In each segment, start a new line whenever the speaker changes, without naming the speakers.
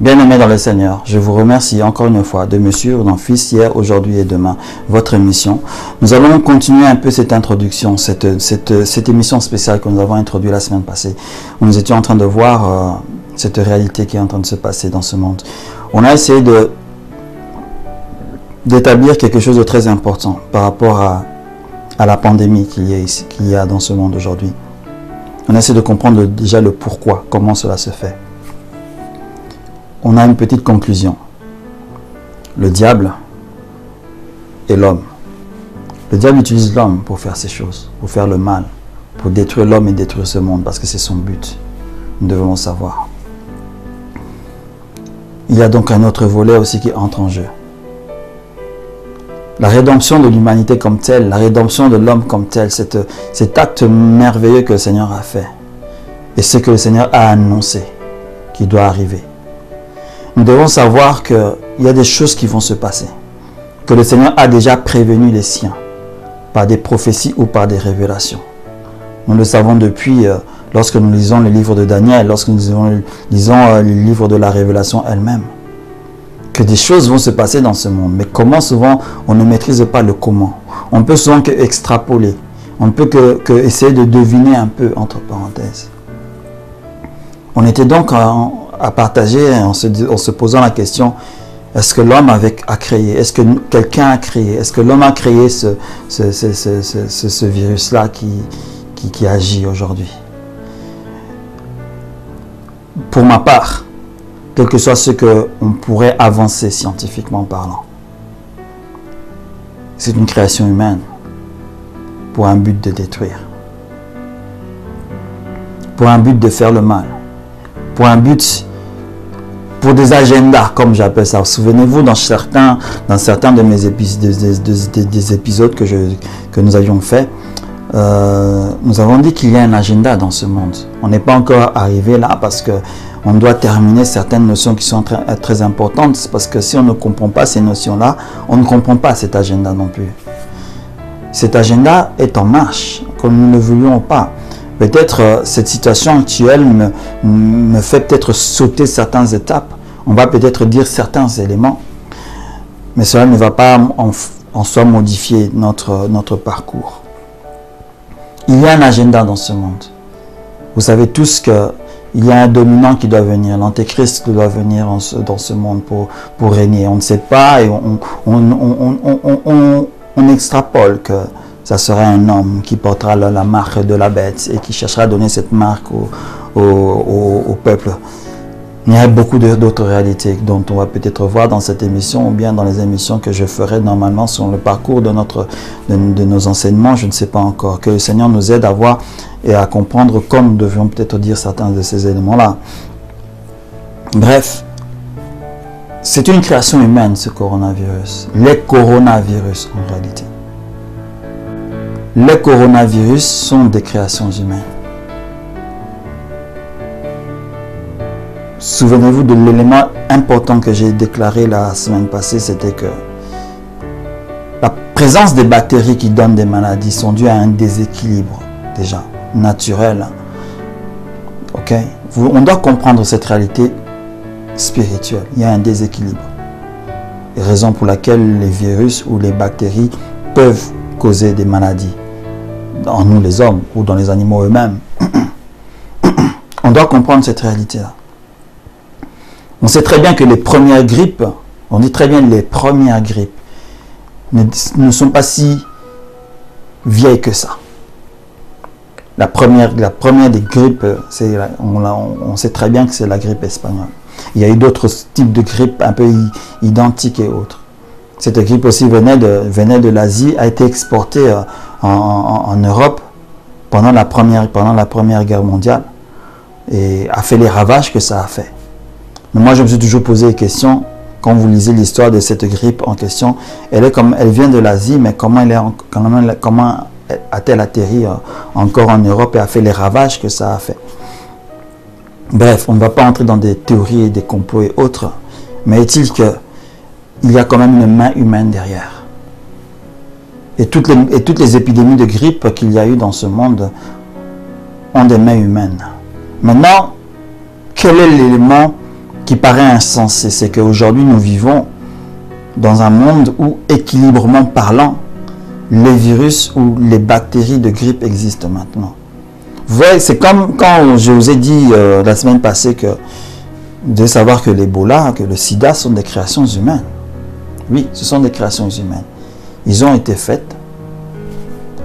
Bien-aimés dans le Seigneur, je vous remercie encore une fois de me suivre dans Fils hier, aujourd'hui et demain, votre émission. Nous allons continuer un peu cette introduction, cette émission spéciale que nous avons introduite la semaine passée, où nous étions en train de voir cette réalité qui est en train de se passer dans ce monde. On a essayé d'établir quelque chose de très important par rapport à la pandémie qu'il y a dans ce monde aujourd'hui. On a essayé de comprendre déjà le pourquoi, comment cela se fait. On a une petite conclusion. Le diable et l'homme. Le diable utilise l'homme pour faire ces choses, pour faire le mal, pour détruire l'homme et détruire ce monde, parce que c'est son but. Nous devons le savoir. Il y a donc un autre volet aussi qui entre en jeu. La rédemption de l'humanité comme telle, la rédemption de l'homme comme tel, cet acte merveilleux que le Seigneur a fait, et ce que le Seigneur a annoncé qui doit arriver. Nous devons savoir qu'il y a des choses qui vont se passer, que le Seigneur a déjà prévenu les siens, par des prophéties ou par des révélations. Nous le savons depuis, lorsque nous lisons le livre de Daniel, lorsque nous lisons le livre de la révélation elle-même, que des choses vont se passer dans ce monde. Mais comment souvent on ne maîtrise pas le comment. On peut souvent que extrapoler, on ne peut que essayer de deviner un peu, entre parenthèses. On était donc à partager en se posant la question, est-ce que l'homme a créé, est-ce que quelqu'un a créé, est-ce que l'homme a créé ce virus-là qui agit aujourd'hui? Pour ma part, quel que soit ce qu'on pourrait avancer scientifiquement parlant, c'est une création humaine pour un but de détruire, pour un but de faire le mal, pour un but, pour des agendas, comme j'appelle ça. Souvenez-vous, dans certains de mes épisodes que nous avions fait, nous avons dit qu'il y a un agenda dans ce monde. On n'est pas encore arrivé là parce qu'on doit terminer certaines notions qui sont très importantes, parce que si on ne comprend pas ces notions-là, on ne comprend pas cet agenda non plus. Cet agenda est en marche, comme nous ne le voulions pas. Peut-être cette situation actuelle me fait peut-être sauter certaines étapes. On va peut-être dire certains éléments. Mais cela ne va pas en soi modifier notre parcours. Il y a un agenda dans ce monde. Vous savez tous qu'il y a un dominant qui doit venir. L'antéchrist doit venir dans ce monde pour régner. On ne sait pas et on extrapole que ça sera un homme qui portera la marque de la bête et qui cherchera à donner cette marque au peuple. Il y a beaucoup d'autres réalités dont on va peut-être voir dans cette émission ou bien dans les émissions que je ferai normalement sur le parcours de nos enseignements. Je ne sais pas encore. Que le Seigneur nous aide à voir et à comprendre comme nous devions peut-être dire certains de ces éléments-là. Bref, c'est une création humaine, ce coronavirus. Les coronavirus en réalité. Les coronavirus sont des créations humaines. Souvenez-vous de l'élément important que j'ai déclaré la semaine passée, c'était que la présence des bactéries qui donnent des maladies sont dues à un déséquilibre déjà naturel. Ok? On doit comprendre cette réalité spirituelle. Il y a un déséquilibre. Et raison pour laquelle les virus ou les bactéries peuvent causer des maladies en nous les hommes ou dans les animaux eux-mêmes. On doit comprendre cette réalité-là. On sait très bien que les premières grippes, on dit très bien les premières grippes, ne sont pas si vieilles que ça. La première des grippes, on sait très bien que c'est la grippe espagnole. Il y a eu d'autres types de grippes un peu identiques et autres. Cette grippe aussi venait de l'Asie, a été exportée en Europe pendant la Première Guerre mondiale et a fait les ravages que ça a fait. Mais moi, je me suis toujours posé des questions quand vous lisez l'histoire de cette grippe en question. Elle vient de l'Asie, mais comment a-t-elle atterri encore en Europe et a fait les ravages que ça a fait? Bref, on ne va pas entrer dans des théories et des complots et autres, mais est-il qu'il y a quand même une main humaine derrière. Et toutes les épidémies de grippe qu'il y a eu dans ce monde ont des mains humaines. Maintenant, quel est l'élément qui paraît insensé? C'est qu'aujourd'hui, nous vivons dans un monde où, équilibrement parlant, les virus ou les bactéries de grippe existent maintenant. Vous voyez, c'est comme quand je vous ai dit la semaine passée que vous devez savoir que l'Ebola, que le sida sont des créations humaines. Oui, ce sont des créations humaines. Ils ont été faites,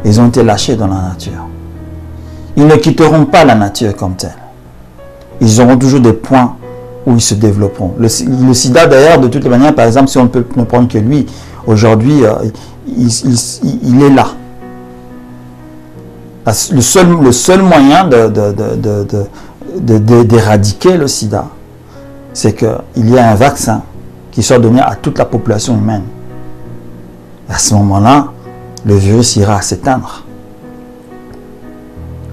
ils ont été lâchés dans la nature. Ils ne quitteront pas la nature comme telle. Ils auront toujours des points où ils se développeront. Le sida d'ailleurs, de toutes les manières, par exemple, si on ne peut ne prendre que lui, aujourd'hui, il est là. Le seul moyen d'éradiquer le sida, c'est qu'il y a un vaccin qui soit donné à toute la population humaine. À ce moment-là, le virus ira s'éteindre.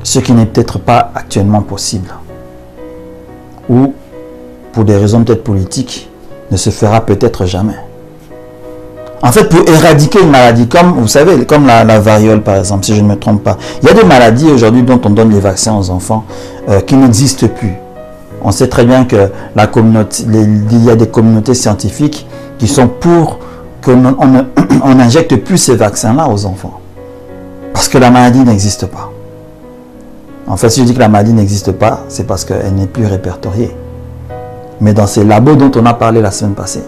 Ce qui n'est peut-être pas actuellement possible. Ou, pour des raisons peut-être politiques, ne se fera peut-être jamais. En fait, pour éradiquer une maladie, comme vous savez, comme la variole par exemple, si je ne me trompe pas, il y a des maladies aujourd'hui dont on donne les vaccins aux enfants qui n'existent plus. On sait très bien que il y a des communautés scientifiques qui sont pour qu'on n'injecte plus ces vaccins-là aux enfants. Parce que la maladie n'existe pas. En fait, si je dis que la maladie n'existe pas, c'est parce qu'elle n'est plus répertoriée. Mais dans ces labos dont on a parlé la semaine passée,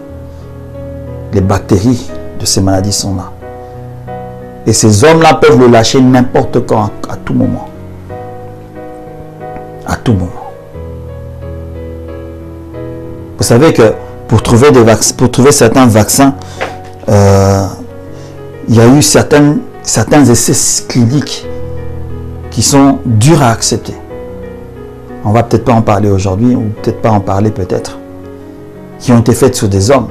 les bactéries de ces maladies sont là. Et ces hommes-là peuvent le lâcher n'importe quand, à tout moment. À tout moment. Vous savez que pour trouver certains vaccins, il y a eu certains essais cliniques qui sont durs à accepter. On va peut-être pas en parler aujourd'hui, ou peut-être pas en parler peut-être, qui ont été faits sur des hommes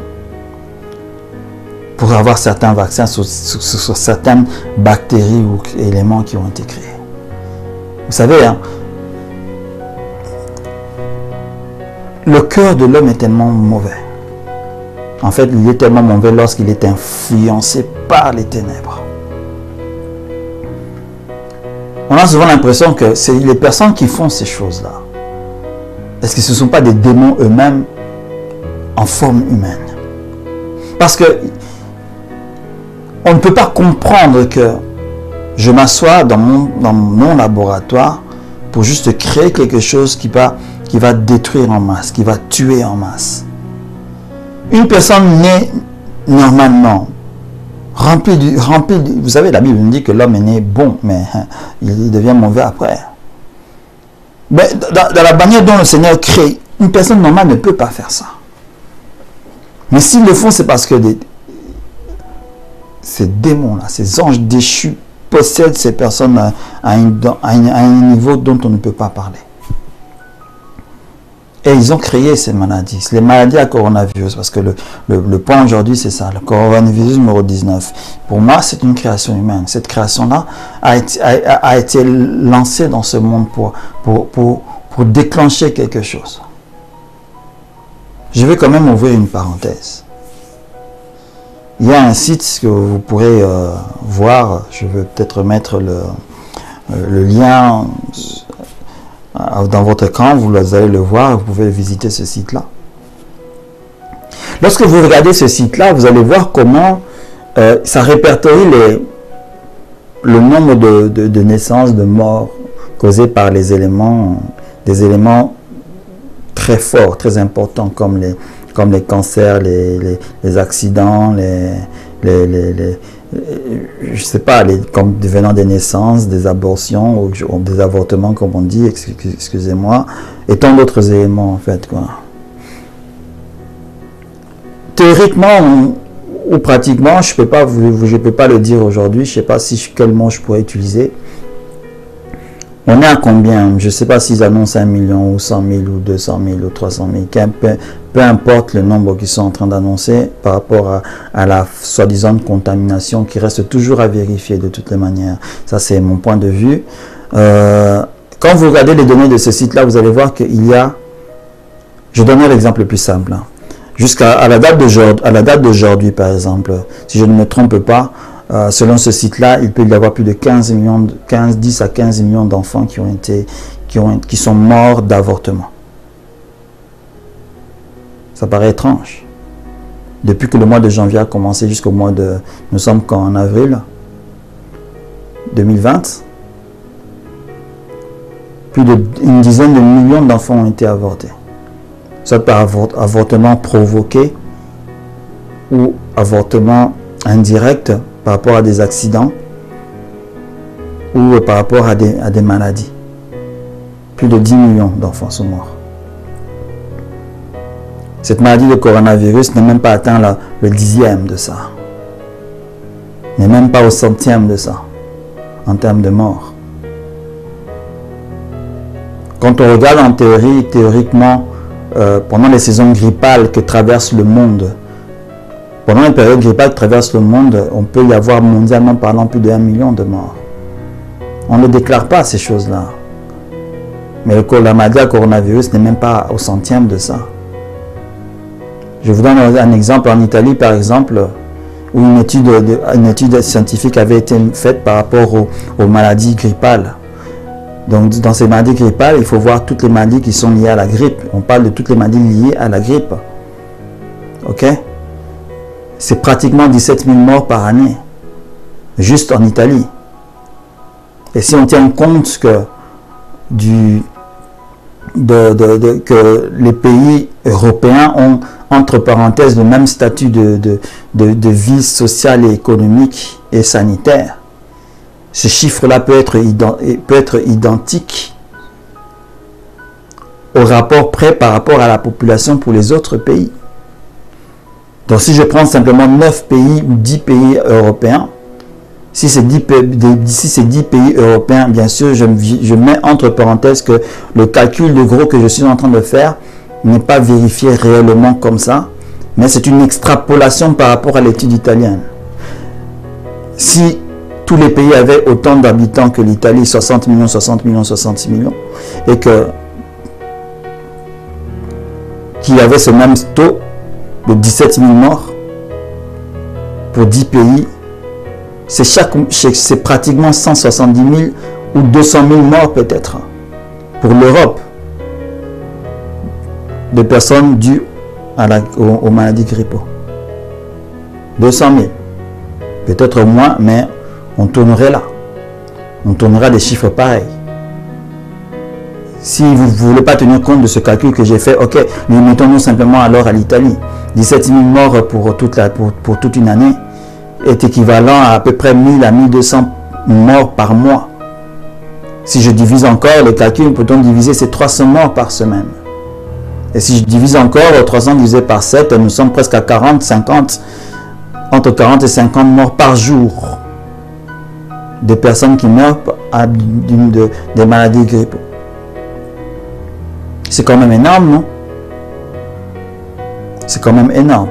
pour avoir certains vaccins sur certaines bactéries ou éléments qui ont été créés. Vous savez, hein, le cœur de l'homme est tellement mauvais. En fait, il est tellement mauvais lorsqu'il est influencé par les ténèbres. On a souvent l'impression que c'est les personnes qui font ces choses-là. Est-ce que ce ne sont pas des démons eux-mêmes en forme humaine? Parce que on ne peut pas comprendre que je m'assois dans mon laboratoire pour juste créer quelque chose qui va détruire en masse, qui va tuer en masse. Une personne née normalement, remplie, vous savez, la Bible nous dit que l'homme est né bon, mais il devient mauvais après. Mais dans la manière dont le Seigneur crée, une personne normale ne peut pas faire ça. Mais s'ils le font, c'est parce que ces démons-là, ces anges déchus possèdent ces personnes à un niveau dont on ne peut pas parler. Et ils ont créé ces maladies, les maladies à coronavirus, parce que le point aujourd'hui c'est ça, le coronavirus numéro 19. Pour moi c'est une création humaine. Cette création-là a été lancée dans ce monde pour déclencher quelque chose. Je vais quand même ouvrir une parenthèse. Il y a un site que vous pourrez voir, je vais peut-être mettre le lien dans votre écran, vous allez le voir, vous pouvez visiter ce site-là. Lorsque vous regardez ce site-là, vous allez voir comment ça répertorie le nombre de naissances, de morts causées par des éléments très forts, très importants, comme les cancers, les accidents, je sais pas, comme devenant des naissances, des abortions, ou des avortements, comme on dit, excusez-moi, et tant d'autres éléments, en fait, quoi. Théoriquement, ou pratiquement, je peux pas le dire aujourd'hui, je sais pas quel mot je pourrais utiliser. On est à combien? Je ne sais pas s'ils annoncent 1 million ou 100 000 ou 200 000 ou 300 000. Peu importe le nombre qu'ils sont en train d'annoncer par rapport à la soi-disant contamination qui reste toujours à vérifier de toutes les manières. Ça, c'est mon point de vue. Quand vous regardez les données de ce site-là, vous allez voir qu'il y a... Je donnerai l'exemple le plus simple. Jusqu'à la date d'aujourd'hui, par exemple, si je ne me trompe pas, selon ce site-là, il peut y avoir plus de 10 à 15 millions d'enfants qui sont morts d'avortement. Ça paraît étrange. Depuis que le mois de janvier a commencé jusqu'au mois de... Nous sommes en avril 2020. Plus d'une dizaine de millions d'enfants ont été avortés. Soit par avortement provoqué ou avortement indirect par rapport à des accidents ou par rapport à des maladies. Plus de 10 millions d'enfants sont morts. Cette maladie de coronavirus n'est même pas atteint le 10e de ça. N'est même pas au 100e de ça, en termes de morts. Quand on regarde en théoriquement, pendant les saisons grippales que traverse le monde, pendant une période grippale qui traverse le monde, on peut y avoir mondialement parlant plus de 1 million de morts. On ne déclare pas ces choses-là. Mais la maladie à coronavirus n'est même pas au 100e de ça. Je vous donne un exemple. En Italie, par exemple, où une étude scientifique avait été faite par rapport aux maladies grippales. Donc, dans ces maladies grippales, il faut voir toutes les maladies qui sont liées à la grippe. On parle de toutes les maladies liées à la grippe. Ok? C'est pratiquement 17 000 morts par année, juste en Italie. Et si on tient compte que, que les pays européens ont, entre parenthèses, le même statut de vie sociale et économique et sanitaire, ce chiffre-là peut être identique au rapport près par rapport à la population pour les autres pays. Donc si je prends simplement 9 pays ou 10 pays européens, si c'est 10 pays européens, bien sûr, je mets entre parenthèses que le calcul de gros que je suis en train de faire n'est pas vérifié réellement comme ça, mais c'est une extrapolation par rapport à l'étude italienne. Si tous les pays avaient autant d'habitants que l'Italie, 60 millions, 60 millions, 66 millions, et qu'il y avait ce même taux de 17 000 morts pour 10 pays, c'est pratiquement 170 000 ou 200 000 morts peut-être pour l'Europe de personnes dues aux maladies grippales. 200 000, peut-être moins, mais on tournerait là. On tournera des chiffres pareils. Si vous ne voulez pas tenir compte de ce calcul que j'ai fait, ok, nous mettons-nous simplement alors à l'Italie. 17 000 morts pour toute une année est équivalent à peu près 1000 à 1200 morts par mois. Si je divise encore le calcul, peut-on diviser ces 300 morts par semaine. Et si je divise encore 300 divisé par 7, nous sommes presque à 40, 50, entre 40 et 50 morts par jour. Des personnes qui meurent des maladies grippales. C'est quand même énorme, non? C'est quand même énorme.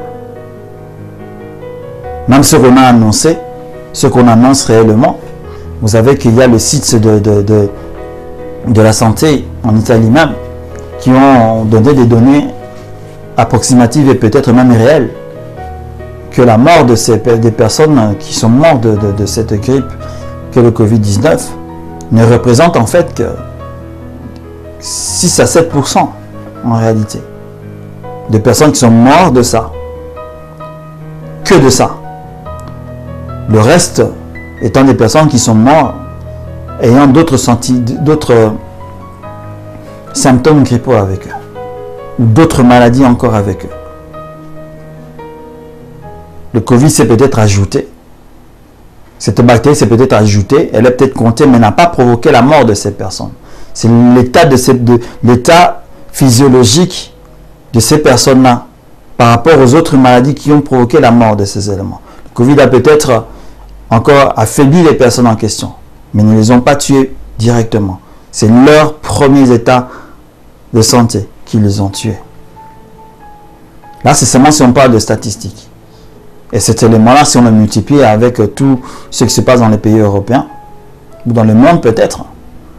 Même ce qu'on a annoncé, ce qu'on annonce réellement, vous savez qu'il y a le site de la santé en Italie même, qui ont donné des données approximatives et peut-être même réelles, que la mort des personnes qui sont mortes de cette grippe, que le Covid-19, ne représente en fait que 6 à 7% en réalité, de personnes qui sont mortes de ça, que de ça. Le reste étant des personnes qui sont mortes ayant d'autres symptômes grippaux avec eux, ou d'autres maladies encore avec eux. Le Covid s'est peut-être ajouté Cette bactérie s'est peut-être ajoutée, elle est peut-être comptée, mais n'a pas provoqué la mort de ces personnes. C'est l'état physiologique de ces personnes-là par rapport aux autres maladies qui ont provoqué la mort de ces éléments. Le Covid a peut-être encore affaibli les personnes en question, mais ne les ont pas tuées directement. C'est leurs premiers états de santé qui les ont tués. Là, c'est seulement si on parle de statistiques. Et cet élément-là, si on le multiplie avec tout ce qui se passe dans les pays européens, ou dans le monde peut-être,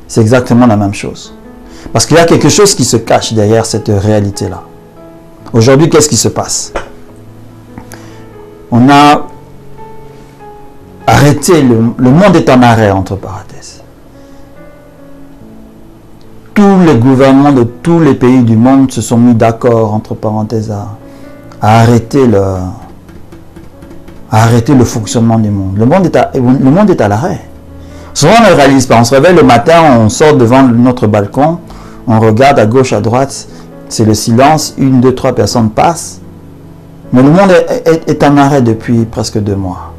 c'est exactement la même chose. Parce qu'il y a quelque chose qui se cache derrière cette réalité-là. Aujourd'hui, qu'est-ce qui se passe? On a arrêté, le monde est en arrêt, entre parenthèses. Tous les gouvernements de tous les pays du monde se sont mis d'accord, entre parenthèses, à arrêter le fonctionnement du monde. Le monde est à l'arrêt. Souvent, on ne le réalise pas. On se réveille le matin, on sort devant notre balcon, on regarde à gauche, à droite, c'est le silence, 1, 2, 3 personnes passent. Mais le monde est en arrêt depuis presque 2 mois.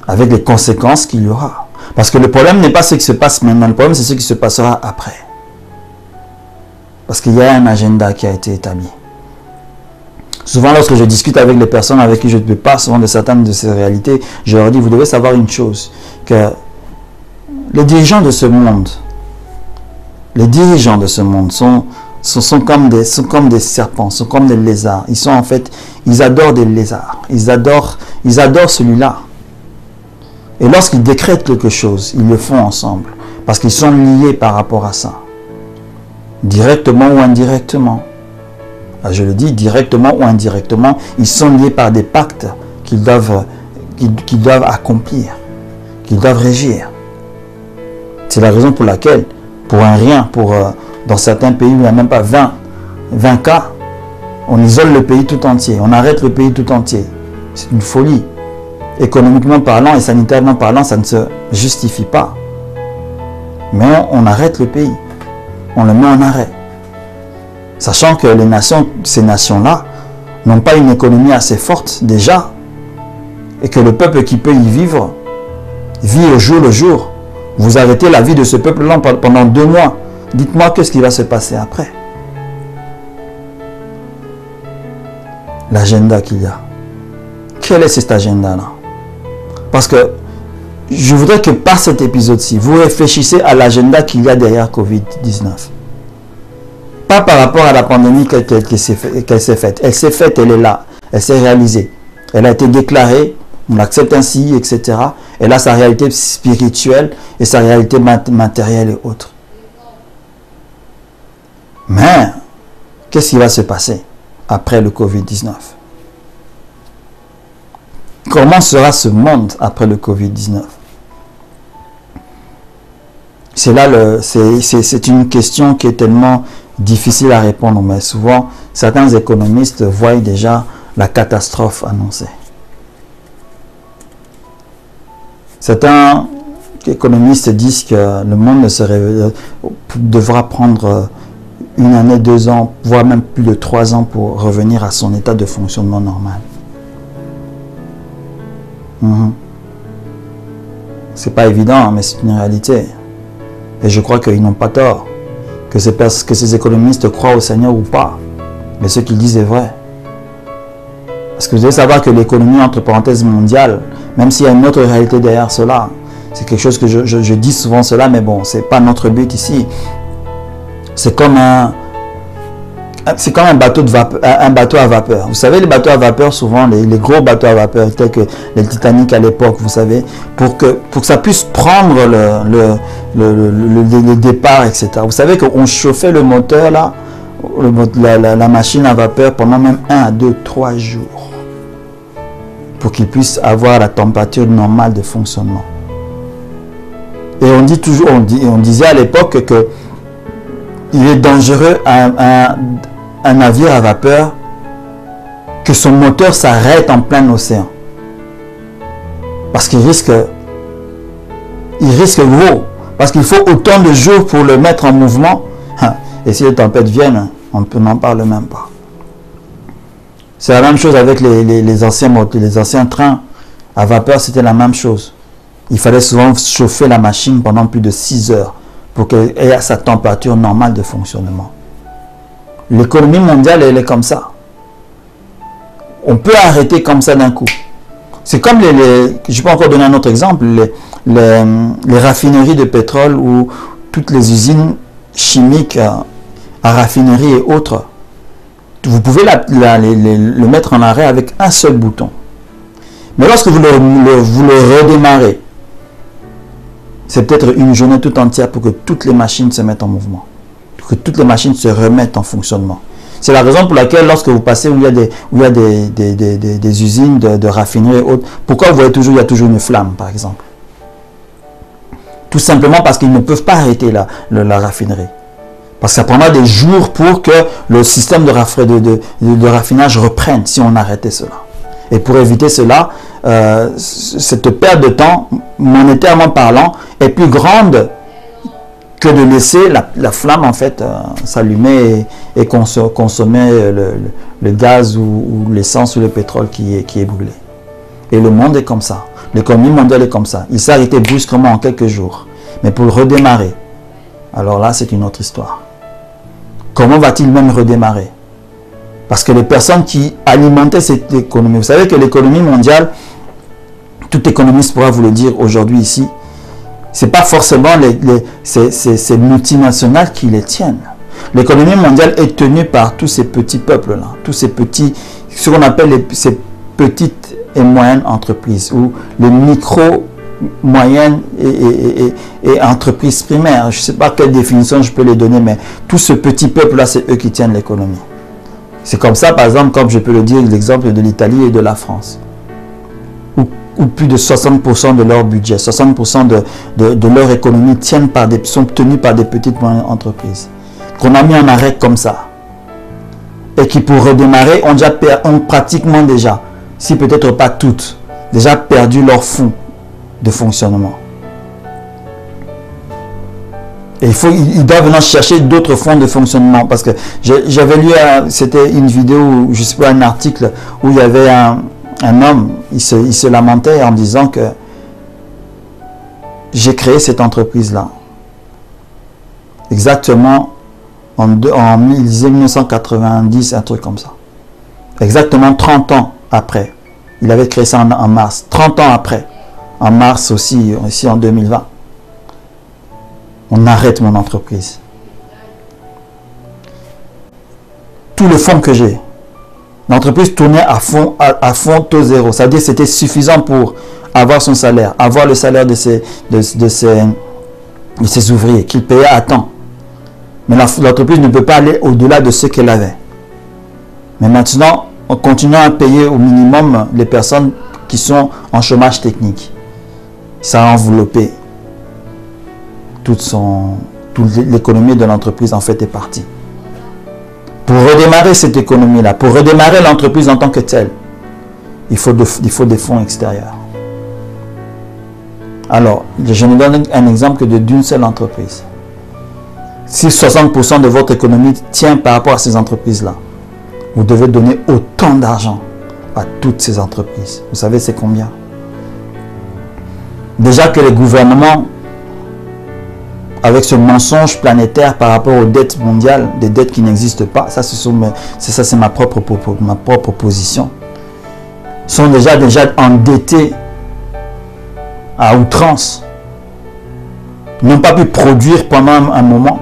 Avec les conséquences qu'il y aura. Parce que le problème n'est pas ce qui se passe maintenant, le problème c'est ce qui se passera après. Parce qu'il y a un agenda qui a été établi. Souvent, lorsque je discute avec les personnes avec qui je ne parle souvent de certaines de ces réalités, je leur dis, vous devez savoir une chose, que les dirigeants de ce monde, sont comme des serpents, sont comme des lézards. Ils sont en fait, ils adorent des lézards. Ils adorent celui-là. Et lorsqu'ils décrètent quelque chose, ils le font ensemble. Parce qu'ils sont liés par rapport à ça. Directement ou indirectement. Je le dis, directement ou indirectement, ils sont liés par des pactes qu'ils doivent accomplir, qu'ils doivent régir. C'est la raison pour laquelle, pour un rien, dans certains pays où il n'y a même pas 20 cas, on isole le pays tout entier, on arrête le pays tout entier. C'est une folie. Économiquement parlant et sanitairement parlant, ça ne se justifie pas. Mais on arrête le pays, on le met en arrêt. Sachant que ces nations-là, n'ont pas une économie assez forte déjà, et que le peuple qui peut y vivre, vit au jour le jour. Vous arrêtez la vie de ce peuple-là pendant 2 mois. Dites-moi qu'est-ce qui va se passer après. L'agenda qu'il y a. Quel est cet agenda-là? Parce que je voudrais que par cet épisode-ci, vous réfléchissez à l'agenda qu'il y a derrière Covid-19. Pas par rapport à la pandémie qu'elle s'est faite. Elle s'est faite, elle est là. Elle s'est réalisée. Elle a été déclarée, on l'accepte ainsi, etc. Elle a sa réalité spirituelle et sa réalité matérielle et autres. Mais, qu'est-ce qui va se passer après le Covid-19? Comment sera ce monde après le Covid-19? C'est une question qui est tellement difficile à répondre, mais souvent, certains économistes voient déjà la catastrophe annoncée. Certains économistes disent que le monde devra prendre 1 année, 2 ans, voire même plus de 3 ans pour revenir à son état de fonctionnement normal. C'est pas évident, mais c'est une réalité. Et je crois qu'ils n'ont pas tort. Que ces économistes croient au Seigneur ou pas. Mais ce qu'ils disent est vrai. Parce que vous devez savoir que l'économie, entre parenthèses, mondiale, même s'il y a une autre réalité derrière cela, c'est quelque chose que je dis souvent cela, mais bon, c'est pas notre but ici. C'est comme un bateau à vapeur. Vous savez, les bateaux à vapeur, souvent, les gros bateaux à vapeur, tels que les Titanic à l'époque, vous savez, pour que ça puisse prendre le départ, etc. Vous savez qu'on chauffait le moteur, là, la machine à vapeur pendant même 1 à 2, 3 jours pour qu'il puisse avoir la température normale de fonctionnement. Et on disait à l'époque que il est dangereux un navire à vapeur que son moteur s'arrête en plein océan. Parce qu'il risque gros. Parce qu'il faut autant de jours pour le mettre en mouvement. Et si les tempêtes viennent, on n'en parle même pas. C'est la même chose avec les anciens trains à vapeur, c'était la même chose. Il fallait souvent chauffer la machine pendant plus de 6 heures pour qu'elle ait sa température normale de fonctionnement. L'économie mondiale, elle est comme ça. On peut arrêter comme ça d'un coup. C'est comme je peux encore donner un autre exemple, les raffineries de pétrole ou toutes les usines chimiques à raffinerie et autres. Vous pouvez le mettre en arrêt avec un seul bouton. Mais lorsque vous le redémarrez, c'est peut-être une journée tout entière pour que toutes les machines se mettent en mouvement, pour que toutes les machines se remettent en fonctionnement. C'est la raison pour laquelle lorsque vous passez où il y a des usines de raffinerie et autres, pourquoi vous voyez toujours, il y a toujours une flamme par exemple? Tout simplement parce qu'ils ne peuvent pas arrêter la raffinerie. Parce que ça prendra des jours pour que le système de raffinage reprenne si on arrêtait cela. Et pour éviter cela, cette perte de temps, monétairement parlant, est plus grande que de laisser la flamme en fait s'allumer et consommer le gaz ou l'essence ou le pétrole qui est brûlé. Et le monde est comme ça. L'économie mondiale est comme ça. Il s'est arrêté brusquement en quelques jours. Mais pour le redémarrer, alors là c'est une autre histoire. Comment va-t-il même redémarrer? Parce que les personnes qui alimentaient cette économie, vous savez que l'économie mondiale, tout économiste pourra vous le dire aujourd'hui ici, ce n'est pas forcément ces multinationales qui les tiennent. L'économie mondiale est tenue par tous ces petits peuples-là, tous ces petits, ce qu'on appelle ces petites et moyennes entreprises, ou les micro, moyennes et entreprises primaires. Je ne sais pas quelle définition je peux les donner, mais tout ce petit peuple-là, c'est eux qui tiennent l'économie. C'est comme ça, par exemple, comme je peux le dire, l'exemple de l'Italie et de la France. Où plus de 60% de leur budget, 60% de leur économie sont tenus par des petites moyennes entreprises. Qu'on a mis en arrêt comme ça. Et qui pour redémarrer ont pratiquement déjà, si peut-être pas toutes, déjà perdu leur fonds de fonctionnement. Et ils doivent venir chercher d'autres fonds de fonctionnement. Parce que j'avais lu, c'était une vidéo, je ne sais pas, un article où il y avait un homme, il se lamentait en disant que j'ai créé cette entreprise-là. Exactement en 1990, un truc comme ça. Exactement 30 ans après. Il avait créé ça en mars. 30 ans après. En mars aussi en 2020. On arrête mon entreprise. Tout le fonds que j'ai, l'entreprise tournait à fond taux zéro. C'est-à-dire que c'était suffisant pour avoir son salaire, avoir le salaire de ses ouvriers qu'il payait à temps. Mais l'entreprise ne peut pas aller au-delà de ce qu'elle avait. Mais maintenant, on continue à payer au minimum les personnes qui sont en chômage technique. Ça a enveloppé toute l'économie de l'entreprise en fait est partie. Pour redémarrer cette économie-là, pour redémarrer l'entreprise en tant que telle, il faut des fonds extérieurs. Alors, je ne donne un exemple que d'une seule entreprise. Si 60% de votre économie tient par rapport à ces entreprises-là, vous devez donner autant d'argent à toutes ces entreprises. Vous savez c'est combien? Déjà que les gouvernements, avec ce mensonge planétaire par rapport aux dettes mondiales, des dettes qui n'existent pas, ça c'est ma propre position, sont déjà endettés à outrance, n'ont pas pu produire pendant un moment,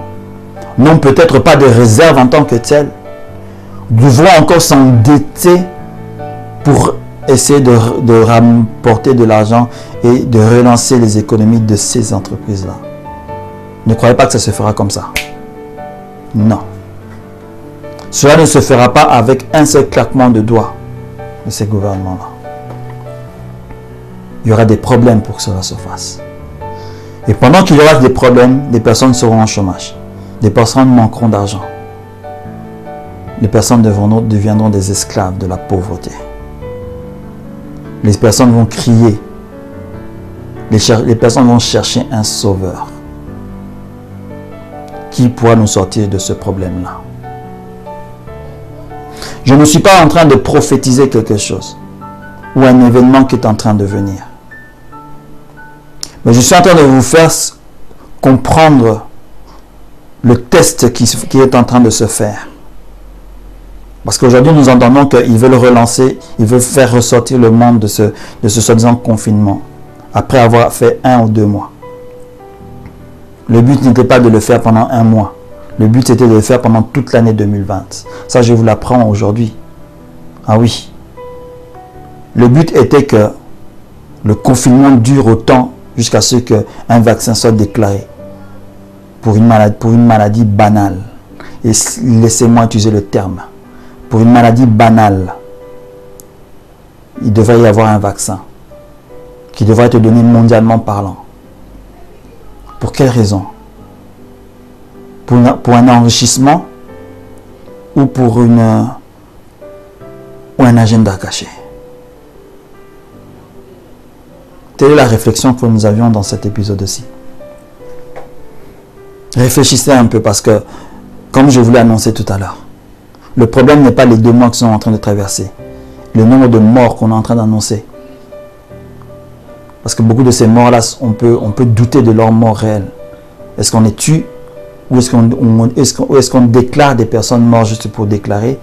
n'ont peut-être pas de réserve en tant que telles, devront encore s'endetter pour essayer de rapporter de l'argent et de relancer les économies de ces entreprises-là. Ne croyez pas que ça se fera comme ça. Non. Cela ne se fera pas avec un seul claquement de doigts de ces gouvernements-là. Il y aura des problèmes pour que cela se fasse. Et pendant qu'il y aura des problèmes, des personnes seront en chômage. Des personnes manqueront d'argent. Les personnes deviendront des esclaves de la pauvreté. Les personnes vont crier. Les personnes vont chercher un sauveur. Qui pourra nous sortir de ce problème-là? Je ne suis pas en train de prophétiser quelque chose ou un événement qui est en train de venir. Mais je suis en train de vous faire comprendre le test qui est en train de se faire. Parce qu'aujourd'hui, nous entendons qu'ils veulent relancer, ils veulent faire ressortir le monde de ce soi-disant confinement, après avoir fait 1 ou 2 mois. Le but n'était pas de le faire pendant 1 mois. Le but était de le faire pendant toute l'année 2020. Ça, je vous l'apprends aujourd'hui. Ah oui. Le but était que le confinement dure autant jusqu'à ce qu'un vaccin soit déclaré pour une maladie banale. Et laissez-moi utiliser le terme. Pour une maladie banale, il devrait y avoir un vaccin qui devrait être donné mondialement parlant. Pour quelle raison? Pour un enrichissement ou pour un agenda caché? Telle est la réflexion que nous avions dans cet épisode-ci. Réfléchissez un peu parce que, comme je vous l'ai annoncé tout à l'heure, le problème n'est pas les 2 mois qui sont en train de traverser, le nombre de morts qu'on est en train d'annoncer. Parce que beaucoup de ces morts-là, on peut douter de leur mort réelle. Est-ce qu'on les tue ou est-ce qu'on déclare des personnes mortes juste pour déclarer?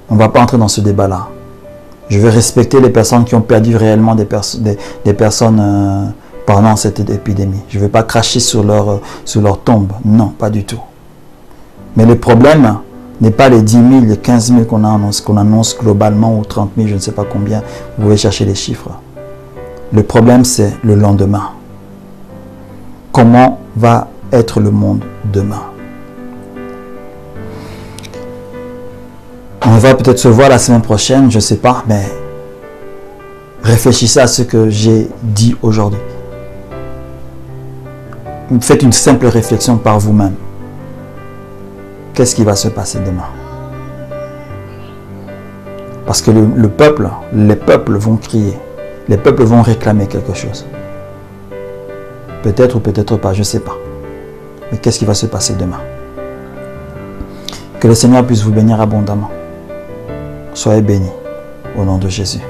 On ne va pas entrer dans ce débat-là. Je veux respecter les personnes qui ont perdu réellement des personnes pendant cette épidémie. Je ne veux pas cracher sur leur tombe. Non, pas du tout. Mais le problème n'est pas les 10 000, les 15 000 qu'on annonce globalement ou 30 000, je ne sais pas combien. Vous pouvez chercher les chiffres. Le problème, c'est le lendemain. Comment va être le monde demain? On va peut-être se voir la semaine prochaine, je ne sais pas, mais réfléchissez à ce que j'ai dit aujourd'hui. Faites une simple réflexion par vous-même. Qu'est-ce qui va se passer demain? Parce que les peuples vont crier. Les peuples vont réclamer quelque chose. Peut-être ou peut-être pas, je ne sais pas. Mais qu'est-ce qui va se passer demain? Que le Seigneur puisse vous bénir abondamment. Soyez bénis au nom de Jésus.